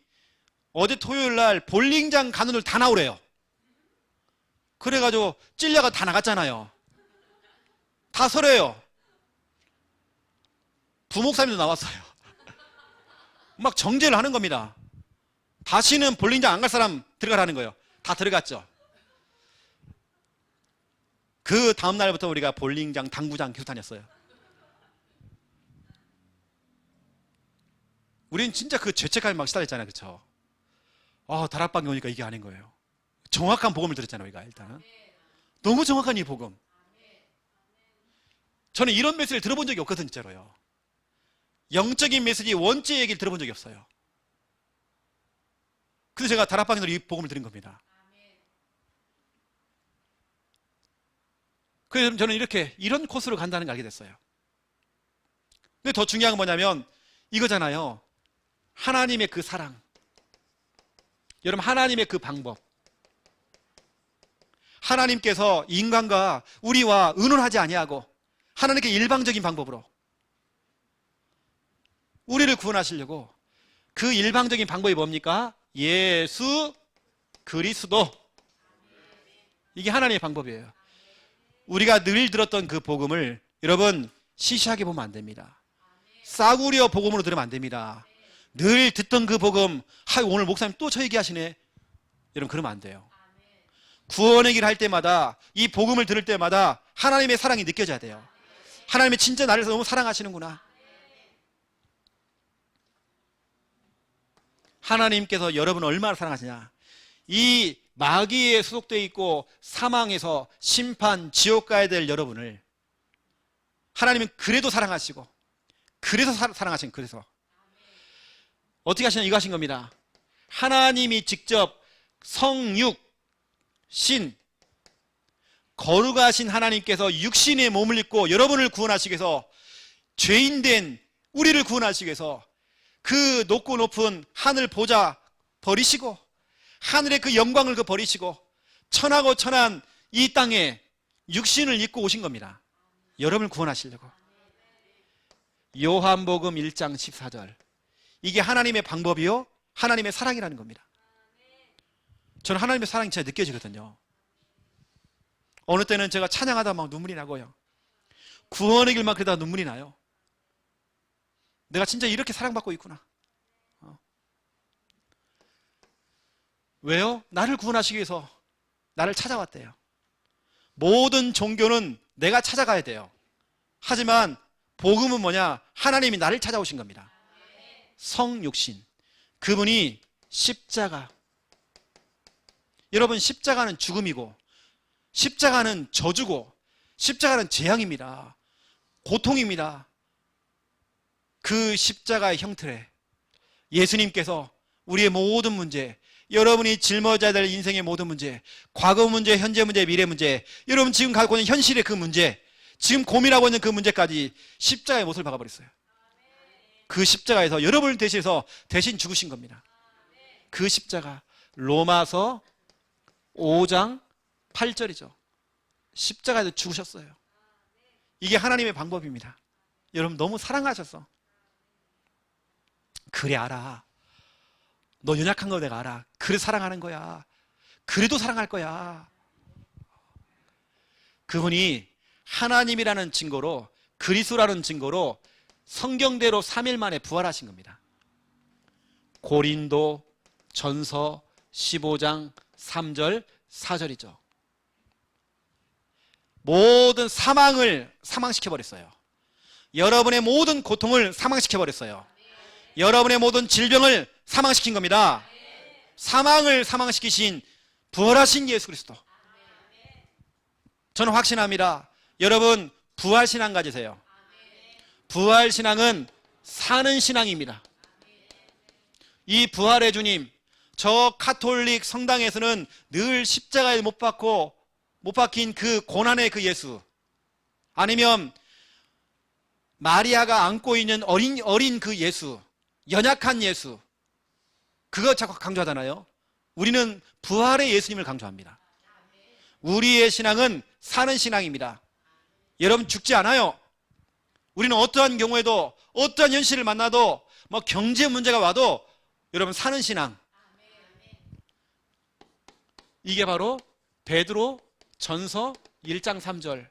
어제 토요일날 볼링장 가는 들 다 나오래요. 그래가지고 찔려가 다 나갔잖아요. 다 서래요. 부목사님도 나왔어요. 막 정죄를 하는 겁니다. 다시는 볼링장 안 갈 사람 들어가라는 거예요. 다 들어갔죠. 그 다음 날부터 우리가 볼링장, 당구장 계속 다녔어요. 우린 진짜 그 죄책감에 막 시달렸잖아요. 그렇죠? 다락방에 오니까 이게 아닌 거예요. 정확한 복음을 들었잖아요. 우리가 일단은 너무 정확한 이 복음. 저는 이런 메시지를 들어본 적이 없거든요. 진짜로요. 영적인 메시지, 원죄 얘기를 들어본 적이 없어요. 그래서 제가 다락방에서 이 복음을 들은 겁니다. 그래서 저는 이런 코스로 간다는 걸 알게 됐어요. 근데 더 중요한 건 뭐냐면 이거잖아요. 하나님의 그 사랑. 여러분, 하나님의 그 방법. 하나님께서 인간과 우리와 의논하지 아니하고 하나님께 일방적인 방법으로 우리를 구원하시려고, 그 일방적인 방법이 뭡니까? 예수 그리스도. 이게 하나님의 방법이에요. 우리가 늘 들었던 그 복음을 여러분 시시하게 보면 안 됩니다. 싸구려 복음으로 들으면 안 됩니다. 늘 듣던 그 복음, 오늘 목사님 또 저 얘기하시네, 여러분 그러면 안 돼요. 구원의 길 할 때마다, 이 복음을 들을 때마다 하나님의 사랑이 느껴져야 돼요. 하나님이 진짜 나를 너무 사랑하시는구나. 하나님께서 여러분을 얼마나 사랑하시냐. 이 마귀에 소속되어 있고 사망에서 심판, 지옥 가야 될 여러분을 하나님은 그래도 사랑하시고, 그래서 사랑하신, 그래서 어떻게 하시냐, 이거 하신 겁니다. 하나님이 직접 성육, 신, 거룩하신 하나님께서 육신의 몸을 입고 여러분을 구원하시기 위해서, 죄인된 우리를 구원하시기 위해서 그 높고 높은 하늘 보좌 버리시고, 하늘의 그 영광을 버리시고, 천하고 천한 이 땅에 육신을 입고 오신 겁니다. 여러분을 구원하시려고. 요한복음 1장 14절. 이게 하나님의 방법이요, 하나님의 사랑이라는 겁니다. 저는 하나님의 사랑이 진짜 느껴지거든요. 어느 때는 제가 찬양하다 막 눈물이 나고요. 구원의 길만 그러다 눈물이 나요. 내가 진짜 이렇게 사랑받고 있구나. 왜요? 나를 구원하시기 위해서 나를 찾아왔대요. 모든 종교는 내가 찾아가야 돼요. 하지만 복음은 뭐냐? 하나님이 나를 찾아오신 겁니다. 성육신, 그분이 십자가. 여러분, 십자가는 죽음이고, 십자가는 저주고, 십자가는 재앙입니다. 고통입니다. 그 십자가의 형틀에 예수님께서 우리의 모든 문제, 여러분이 짊어져야 될 인생의 모든 문제, 과거 문제, 현재 문제, 미래 문제, 여러분 지금 갖고 있는 현실의 그 문제, 지금 고민하고 있는 그 문제까지 십자가의 못을 박아버렸어요. 그 십자가에서 여러분을 대신해서 대신 죽으신 겁니다. 그 십자가, 로마서 5장 8절이죠. 십자가에서 죽으셨어요. 이게 하나님의 방법입니다. 여러분 너무 사랑하셔서. 그래, 알아. 너 연약한 거 내가 알아. 그래 사랑하는 거야. 그래도 사랑할 거야. 그분이 하나님이라는 증거로, 그리스도라는 증거로 성경대로 3일 만에 부활하신 겁니다. 고린도 전서 15장 3절 4절이죠. 모든 사망을 사망시켜버렸어요. 여러분의 모든 고통을 사망시켜버렸어요. 여러분의 모든 질병을 사망시킨 겁니다. 사망을 사망시키신 부활하신 예수 그리스도. 저는 확신합니다. 여러분 부활신앙 가지세요. 부활신앙은 사는 신앙입니다. 이 부활의 주님, 저 가톨릭 성당에서는 늘 십자가에 못 박힌 그 고난의 그 예수, 아니면 마리아가 안고 있는 어린 그 예수, 연약한 예수, 그거 자꾸 강조하잖아요. 우리는 부활의 예수님을 강조합니다. 우리의 신앙은 사는 신앙입니다. 여러분 죽지 않아요. 우리는 어떠한 경우에도, 어떠한 현실을 만나도, 뭐 경제 문제가 와도 여러분 사는 신앙. 이게 바로 베드로 전서 1장 3절.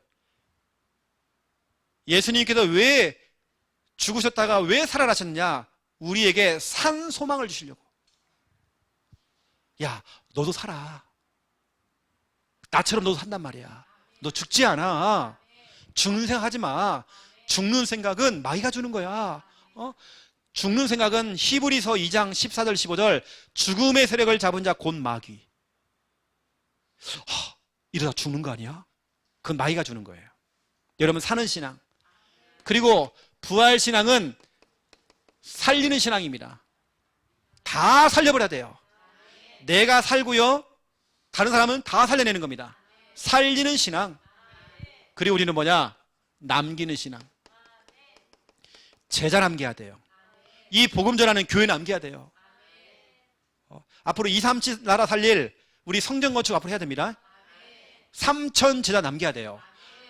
예수님께서 왜 죽으셨다가 왜 살아나셨느냐? 우리에게 산 소망을 주시려고. 야, 너도 살아. 나처럼 너도 산단 말이야. 너 죽지 않아. 죽는 생각 하지 마. 죽는 생각은 마귀가 주는 거야. 죽는 생각은 히브리서 2장 14절 15절, 죽음의 세력을 잡은 자 곧 마귀. 이러다 죽는 거 아니야? 그건 마귀가 주는 거예요. 여러분 사는 신앙. 그리고 부활 신앙은 살리는 신앙입니다. 다 살려버려야 돼요. 내가 살고요, 다른 사람은 다 살려내는 겁니다. 살리는 신앙. 그리고 우리는 뭐냐? 남기는 신앙. 제자 남겨야 돼요. 이 복음 전하는 교회 남겨야 돼요. 앞으로 2, 3, 7 나라 살릴 우리 성전 건축 앞으로 해야 됩니다. 3천 제자 남겨야 돼요.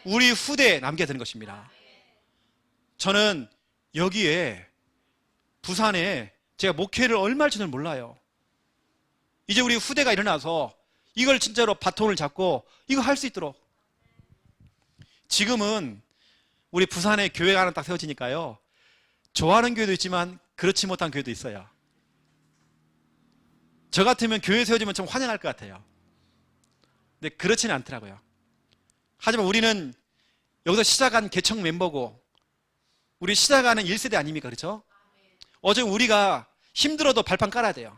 우리 후대에 남겨야 되는 것입니다. 저는 여기에 부산에 제가 목회를 얼마 할지는 몰라요. 이제 우리 후대가 일어나서 이걸 진짜로 바톤을 잡고 이거 할 수 있도록. 지금은 우리 부산에 교회가 하나 딱 세워지니까요, 좋아하는 교회도 있지만 그렇지 못한 교회도 있어요. 저 같으면 교회 세워지면 좀 환영할 것 같아요. 근데 그렇지는 않더라고요. 하지만 우리는 여기서 시작한 개척 멤버고, 우리 시작하는 1세대 아닙니까? 그렇죠? 어제 우리가 힘들어도 발판 깔아야 돼요.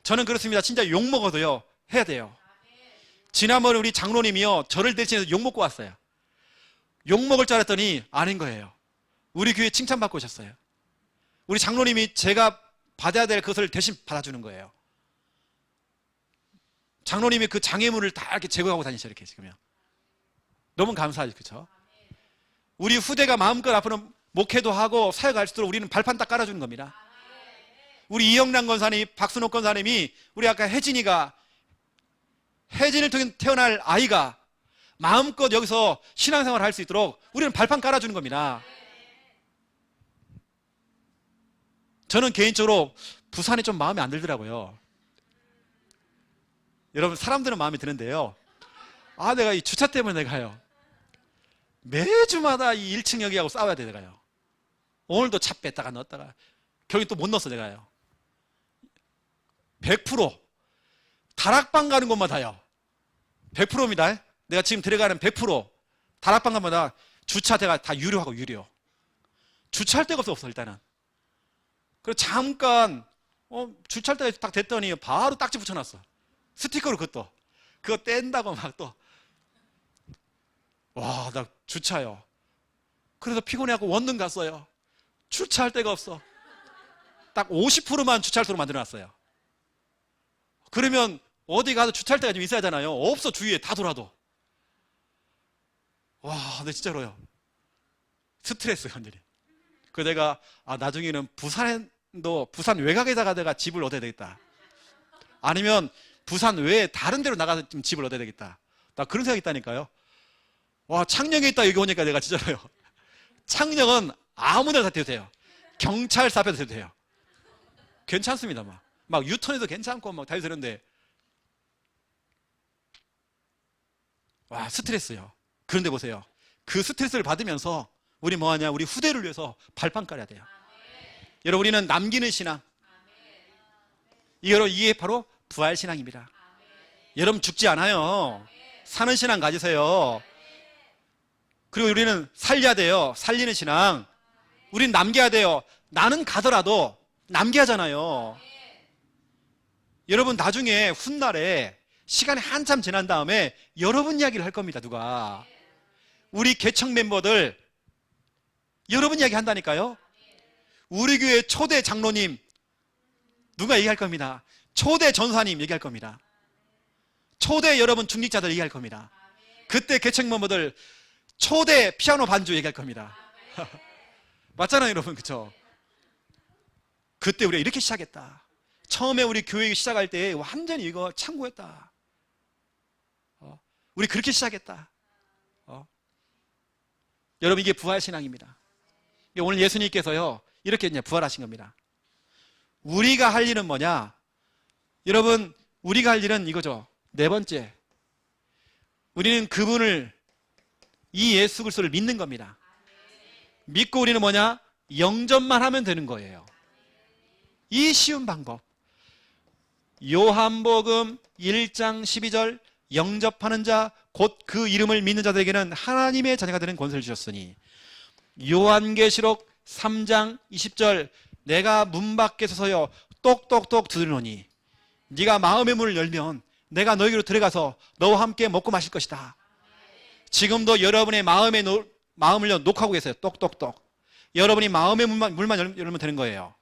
저는 그렇습니다. 진짜 욕먹어도요, 해야 돼요. 지난번에 우리 장로님이요, 저를 대신해서 욕 먹고 왔어요. 욕 먹을 줄 알았더니 아닌 거예요. 우리 교회 칭찬받고 오셨어요. 우리 장로님이 제가 받아야 될 것을 대신 받아주는 거예요. 장로님이 그 장애물을 다 이렇게 제거하고 다니셔요, 이렇게 지금요. 너무 감사하죠, 그렇죠? 우리 후대가 마음껏 앞으로 목회도 하고 사역할수록 우리는 발판 딱 깔아주는 겁니다. 우리 이영란 권사님, 박순옥 권사님이, 우리 아까 혜진이를 통해 태어날 아이가 마음껏 여기서 신앙생활을 할 수 있도록 우리는 발판 깔아주는 겁니다. 저는 개인적으로 부산이 좀 마음에 안 들더라고요. 여러분, 사람들은 마음에 드는데요. 내가 이 주차 때문에 내가요, 매주마다 이 1층 여기하고 싸워야 돼, 내가요. 오늘도 차 뺐다가 넣었다가, 결국 또 못 넣었어, 내가요. 100% 다락방 가는 곳마다요. 100%입니다. 내가 지금 들어가는 100% 다락방 가마다 주차대가 다 유료하고 유료. 주차할 데가 없어, 일단은. 그리고 잠깐 주차할 때가 딱 됐더니 바로 딱지 붙여놨어. 스티커로 그것도. 그거 뗀다고 막 또. 와, 나 주차요. 그래서 피곤해갖고 원룸 갔어요. 주차할 데가 없어. 딱 50%만 주차할 수 있도록 만들어놨어요. 그러면 어디 가서 주차할 데가 좀 있어야 하잖아요. 없어, 주위에 다 돌아도. 와, 근데 진짜로요. 스트레스, 완전히. 그래서 내가, 나중에는 부산 외곽에다가 내가 집을 얻어야 되겠다. 아니면 부산 외에 다른 데로 나가서 좀 집을 얻어야 되겠다. 나 그런 생각이 있다니까요. 와, 창녕에 있다 여기 오니까 내가 진짜로요. 창녕은 아무 데나 다 돼도 돼요. 경찰서 앞에도 돼도 돼요. 괜찮습니다. 막 유턴해도 괜찮고 막 다 되는데. 와, 스트레스요. 그런데 보세요. 그 스트레스를 받으면서 우리 뭐하냐? 우리 후대를 위해서 발판 깔아야 돼요. 여러분, 우리는 남기는 신앙. 이게 바로 부활 신앙입니다. 여러분, 죽지 않아요. 사는 신앙 가지세요. 그리고 우리는 살려야 돼요. 살리는 신앙. 우리는 남겨야 돼요. 나는 가더라도 남겨야 하잖아요. 여러분, 나중에 훗날에 시간이 한참 지난 다음에 여러분 이야기를 할 겁니다. 누가? 우리 개척 멤버들 여러분 이야기 한다니까요. 우리 교회 초대 장로님 누가 얘기할 겁니다. 초대 전사님 얘기할 겁니다. 초대 여러분 중직자들 얘기할 겁니다. 그때 개척 멤버들 초대 피아노 반주 얘기할 겁니다. 맞잖아요, 여러분. 그쵸? 그때 우리가 이렇게 시작했다. 처음에 우리 교회 시작할 때 완전히 이거 참고했다. 우리 그렇게 시작했다. 여러분, 이게 부활신앙입니다. 오늘 예수님께서요, 이렇게 이제 부활하신 겁니다. 우리가 할 일은 뭐냐? 여러분, 우리가 할 일은 이거죠. 네 번째. 우리는 그분을, 이 예수 그리스도를 믿는 겁니다. 믿고 우리는 뭐냐? 영접만 하면 되는 거예요. 이 쉬운 방법. 요한복음 1장 12절, 영접하는 자 곧 그 이름을 믿는 자들에게는 하나님의 자녀가 되는 권세를 주셨으니, 요한계시록 3장 20절, 내가 문 밖에 서서요 똑똑똑 두드리노니 네가 마음의 문을 열면 내가 너에게로 들어가서 너와 함께 먹고 마실 것이다. 지금도 여러분의 마음을 녹하고 계세요. 똑똑똑. 여러분이 마음의 문만 열면 되는 거예요.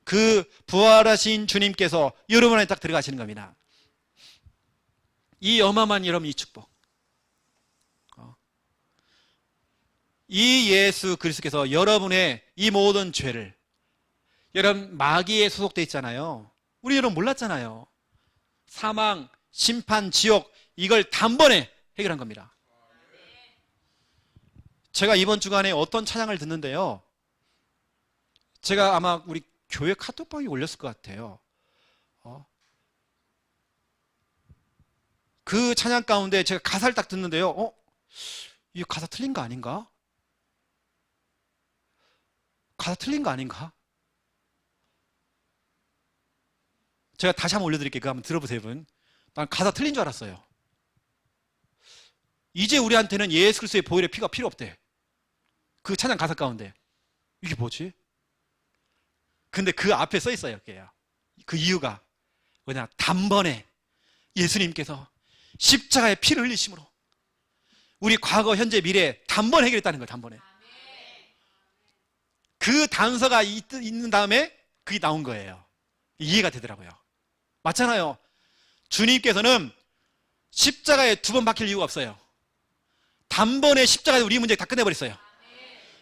그 부활하신 주님께서 여러분 안에 딱 들어가시는 겁니다. 이 어마어마한 여러분, 이 축복. 이 예수 그리스도께서 여러분의 이 모든 죄를, 여러분 마귀에 소속되어 있잖아요. 우리 여러분 몰랐잖아요. 사망, 심판, 지옥, 이걸 단번에 해결한 겁니다. 제가 이번 주간에 어떤 찬양을 듣는데요, 제가 아마 우리 교회 카톡방에 올렸을 것 같아요. 그 찬양 가운데 제가 가사를 딱 듣는데요, 이 가사 틀린 거 아닌가? 가사 틀린 거 아닌가? 제가 다시 한번 올려드릴게요. 그거 한번 들어보세요, 여러분. 난 가사 틀린 줄 알았어요. 이제 우리한테는 예수 그리스도의 보혈의 피가 필요 없대. 그 찬양 가사 가운데. 이게 뭐지? 근데 그 앞에 써 있어요. 그 이유가 뭐냐? 단번에 예수님께서 십자가의 피를 흘리심으로 우리 과거, 현재, 미래 단번에 해결했다는 거예요. 단번에. 그 단서가 있는 다음에 그게 나온 거예요. 이해가 되더라고요. 맞잖아요. 주님께서는 십자가에 두 번 박힐 이유가 없어요. 단번에 십자가에서 우리 문제 다 끝내버렸어요.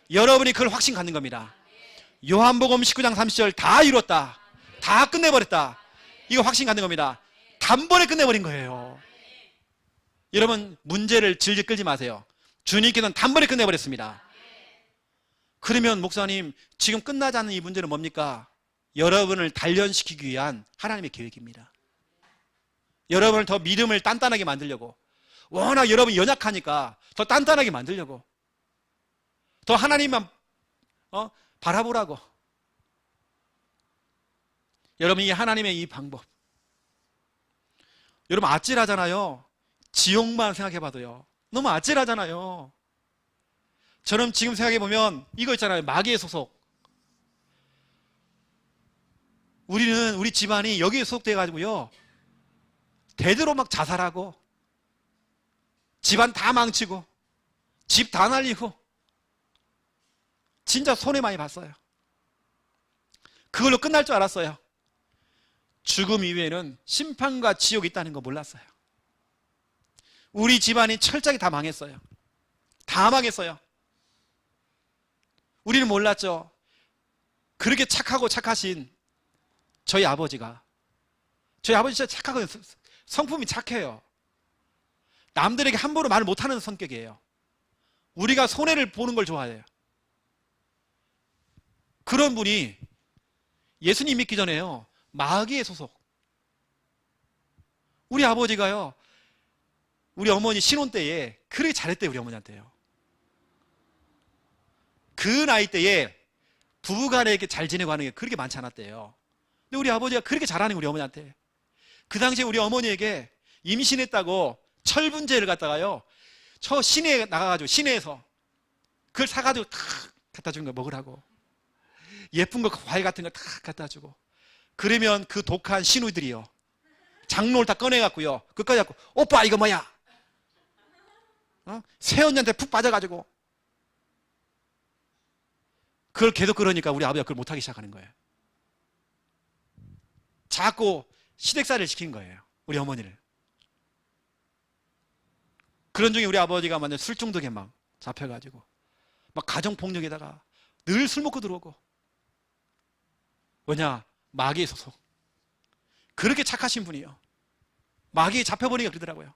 여러분이 그걸 확신 갖는 겁니다. 요한복음 19장 30절 다 이뤘다. 다 끝내버렸다. 이거 확신 갖는 겁니다. 단번에 끝내버린 거예요. 여러분 문제를 질질 끌지 마세요. 주님께서는 단번에 끝내버렸습니다. 그러면 목사님 지금 끝나지 않는 이 문제는 뭡니까? 여러분을 단련시키기 위한 하나님의 계획입니다. 여러분을 더 믿음을 단단하게 만들려고, 워낙 여러분이 연약하니까 더 단단하게 만들려고, 더 하나님만 바라보라고. 여러분 이 하나님의 이 방법, 여러분 아찔하잖아요. 지옥만 생각해봐도요 너무 아찔하잖아요. 저는 지금 생각해보면 이거 있잖아요. 마귀의 소속. 우리 집안이 여기에 소속돼가지고요 대대로 막 자살하고 집안 다 망치고 집 다 날리고 진짜 손해 많이 봤어요. 그걸로 끝날 줄 알았어요. 죽음 이후에는 심판과 지옥이 있다는 거 몰랐어요. 우리 집안이 철저하게 다 망했어요. 다 망했어요. 우리는 몰랐죠. 그렇게 착하고 착하신 저희 아버지가, 저희 아버지 진짜 착하고 성품이 착해요. 남들에게 함부로 말 못하는 성격이에요. 우리가 손해를 보는 걸 좋아해요. 그런 분이 예수님 믿기 전에요 마귀의 소속. 우리 아버지가요 우리 어머니 신혼 때에 그렇게 잘했대요. 우리 어머니한테요. 그 나이 때에 부부간에 이렇게 잘 지내고 하는 게 그렇게 많지 않았대요. 근데 우리 아버지가 그렇게 잘하는 우리 어머니한테, 그 당시에 우리 어머니에게 임신했다고 철분제를 갖다가요 저 시내에 나가가지고 시내에서 그걸 사가지고 탁 갖다 준 거 먹으라고, 예쁜 거 과일 같은 거 탁 갖다 주고, 그러면 그 독한 신우들이요 장롱을 다 꺼내갖고요 그까지 갖고 오빠 이거 뭐야? 새언니한테 푹 빠져가지고 그걸 계속 그러니까 우리 아버지가 그걸 못하기 시작하는 거예요. 자꾸 시댁살이를 시킨 거예요 우리 어머니를. 그런 중에 우리 아버지가 완전 술 중독에 막 잡혀가지고 막 가정폭력에다가 늘 술 먹고 들어오고. 뭐냐? 마귀의 소속. 그렇게 착하신 분이요 마귀에 잡혀버리니까 그러더라고요.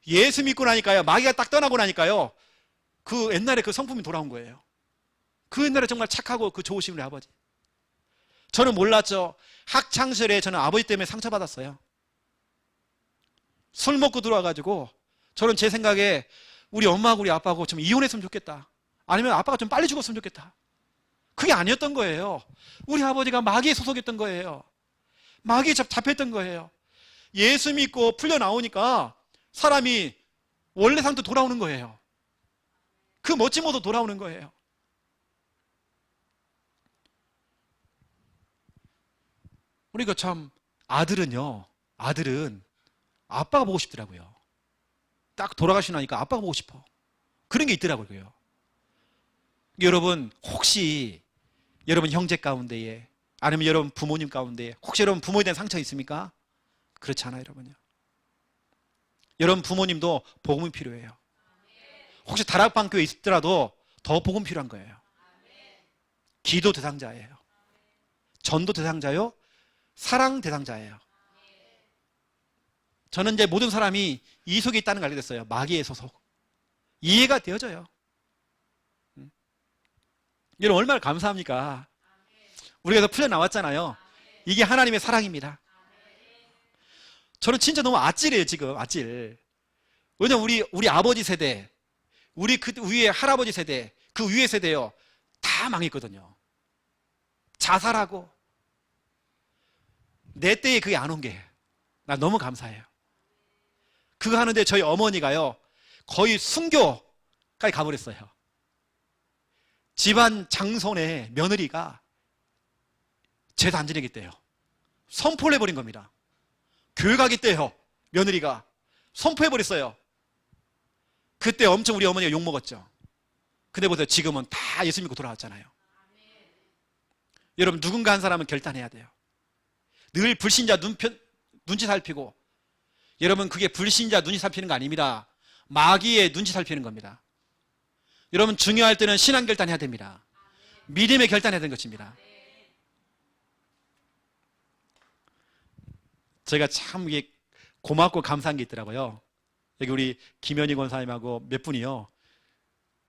예수 믿고 나니까요 마귀가 딱 떠나고 나니까요 그 옛날에 그 성품이 돌아온 거예요. 그 옛날에 정말 착하고 그 좋으신 우리 아버지. 저는 몰랐죠. 학창시절에 저는 아버지 때문에 상처받았어요. 술 먹고 들어와가지고 저는 제 생각에 우리 엄마하고 우리 아빠하고 좀 이혼했으면 좋겠다, 아니면 아빠가 좀 빨리 죽었으면 좋겠다. 그게 아니었던 거예요. 우리 아버지가 마귀에 소속했던 거예요. 마귀에 잡혔던 거예요. 예수 믿고 풀려 나오니까 사람이 원래 상태로 돌아오는 거예요. 그 멋진 모습 돌아오는 거예요. 그러니까 참 아들은 아빠가 보고 싶더라고요. 딱 돌아가시고 나니까 아빠가 보고 싶어. 그런 게 있더라고요. 여러분 혹시 여러분 형제 가운데에, 아니면 여러분 부모님 가운데에 혹시 여러분 부모에 대한 상처 있습니까? 그렇지 않아요 여러분요. 여러분 부모님도 복음이 필요해요. 혹시 다락방교에 있더라도 더 복음 필요한 거예요. 기도 대상자예요. 전도 대상자요, 사랑 대상자예요. 저는 이제 모든 사람이 이 속에 있다는 걸 알게 됐어요. 마귀의 소속. 이해가 되어져요. 여러분 얼마나 감사합니까? 우리가 더 풀려 나왔잖아요. 이게 하나님의 사랑입니다. 저는 진짜 너무 아찔해요 지금. 아찔. 왜냐면 우리 아버지 세대, 우리 그 위에 할아버지 세대, 그 위에 세대요 다 망했거든요. 자살하고. 내 때에 그게 안 온 게 나 너무 감사해요. 그거 하는데 저희 어머니가요 거의 순교까지 가버렸어요. 집안 장손의 며느리가 죄도 안 지내겠대요. 선포를 해버린 겁니다. 교회 가기 때요. 며느리가 선포해버렸어요. 그때 엄청 우리 어머니가 욕먹었죠. 근데 보세요. 지금은 다 예수 믿고 돌아왔잖아요. 여러분, 누군가 한 사람은 결단해야 돼요. 늘 불신자 눈치 살피고, 여러분, 그게 불신자 눈치 살피는 거 아닙니다. 마귀의 눈치 살피는 겁니다. 여러분, 중요할 때는 신앙 결단해야 됩니다. 믿음의 결단해야 되는 것입니다. 제가 참 이게 고맙고 감사한 게 있더라고요. 여기 우리 김현희 권사님하고 몇 분이요.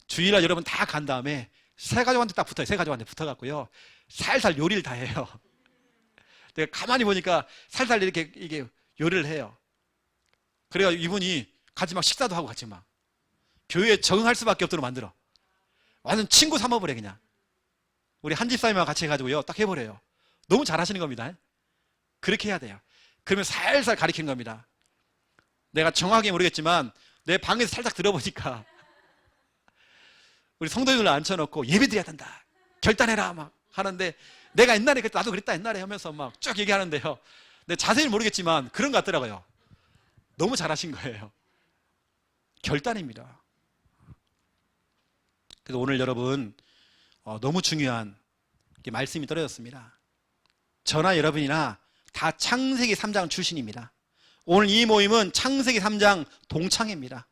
주일날 여러분 다 간 다음에 세 가족한테 딱 붙어요. 세 가족한테 붙어갖고요. 살살 요리를 다 해요. 내가 가만히 보니까 살살 이렇게 이게 요리를 해요. 그래가 이분이 같이 막 식사도 하고 같이 막 교회에 적응할 수밖에 없도록 만들어. 완전 친구 삼아버려 그냥. 우리 한 집사님하고 같이 해가지고요. 딱 해버려요. 너무 잘하시는 겁니다. 그렇게 해야 돼요. 그러면 살살 가리키는 겁니다. 내가 정확하게 모르겠지만 내 방에서 살짝 들어보니까 우리 성도님들 앉혀놓고 예배 드려야 된다. 결단해라 막 하는데 내가 옛날에 나도 그랬다 옛날에 하면서 막 쭉 얘기하는데요. 근데 자세히 모르겠지만 그런 것 같더라고요. 너무 잘하신 거예요. 결단입니다. 그래서 오늘 여러분 너무 중요한 말씀이 떨어졌습니다. 저나 여러분이나 다 창세기 3장 출신입니다. 오늘 이 모임은 창세기 3장 동창입니다.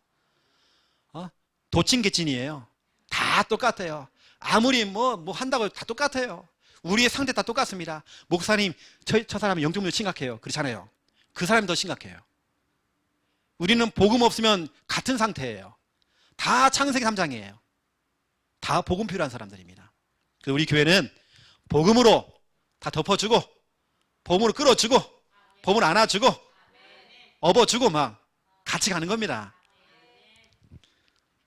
도찐개찐이에요. 다 똑같아요. 아무리 뭐 한다고 다 똑같아요. 우리의 상태 다 똑같습니다. 목사님, 저 사람은 영적 문제 심각해요. 그렇잖아요. 그 사람이 더 심각해요. 우리는 복음 없으면 같은 상태예요. 다 창세기 3장이에요. 다 복음 필요한 사람들입니다. 그래서 우리 교회는 복음으로 다 덮어주고, 복음으로 끌어주고, 복음으로 안아주고, 업어주고 막 같이 가는 겁니다.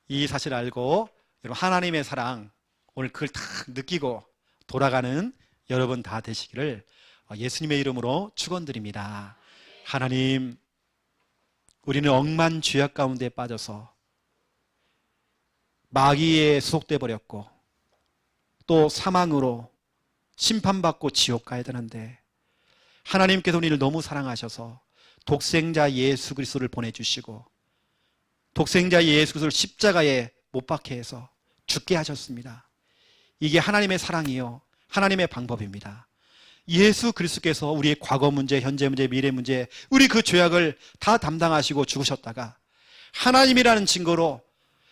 이 사실을 알고 여러분 하나님의 사랑 오늘 그걸 다 느끼고 돌아가는 여러분 다 되시기를 예수님의 이름으로 축원드립니다. 하나님, 우리는 억만 죄악 가운데 빠져서 마귀에 소속돼 버렸고 또 사망으로 심판받고 지옥 가야 되는데 하나님께서 우리를 너무 사랑하셔서 독생자 예수 그리스도를 보내주시고 독생자 예수 그리스도를 십자가에 못 박게 해서 죽게 하셨습니다. 이게 하나님의 사랑이요 하나님의 방법입니다. 예수 그리스도께서 우리의 과거 문제, 현재 문제, 미래 문제, 우리 그 죄악을 다 담당하시고 죽으셨다가 하나님이라는 증거로,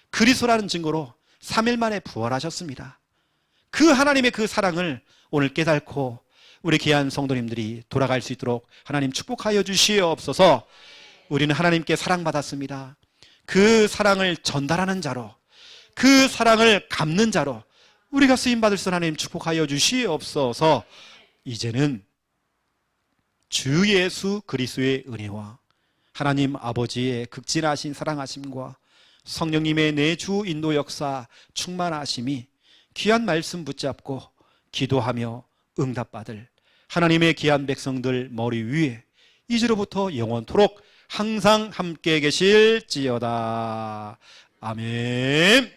그리스도라는 증거로 3일 만에 부활하셨습니다. 그 하나님의 그 사랑을 오늘 깨닫고 우리 귀한 성도님들이 돌아갈 수 있도록 하나님 축복하여 주시옵소서. 우리는 하나님께 사랑받았습니다. 그 사랑을 전달하는 자로, 그 사랑을 갚는 자로 우리가 쓰임받을 수 하나님 축복하여 주시옵소서. 이제는 주 예수 그리스도의 은혜와 하나님 아버지의 극진하신 사랑하심과 성령님의 내주 인도 역사 충만하심이 귀한 말씀 붙잡고 기도하며 응답받을 하나님의 귀한 백성들 머리 위에 이제로부터 영원토록 항상 함께 계실지어다. 아멘.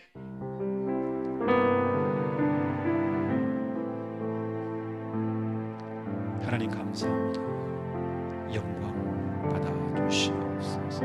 하나님 감사합니다. 영광 받아주시옵소서.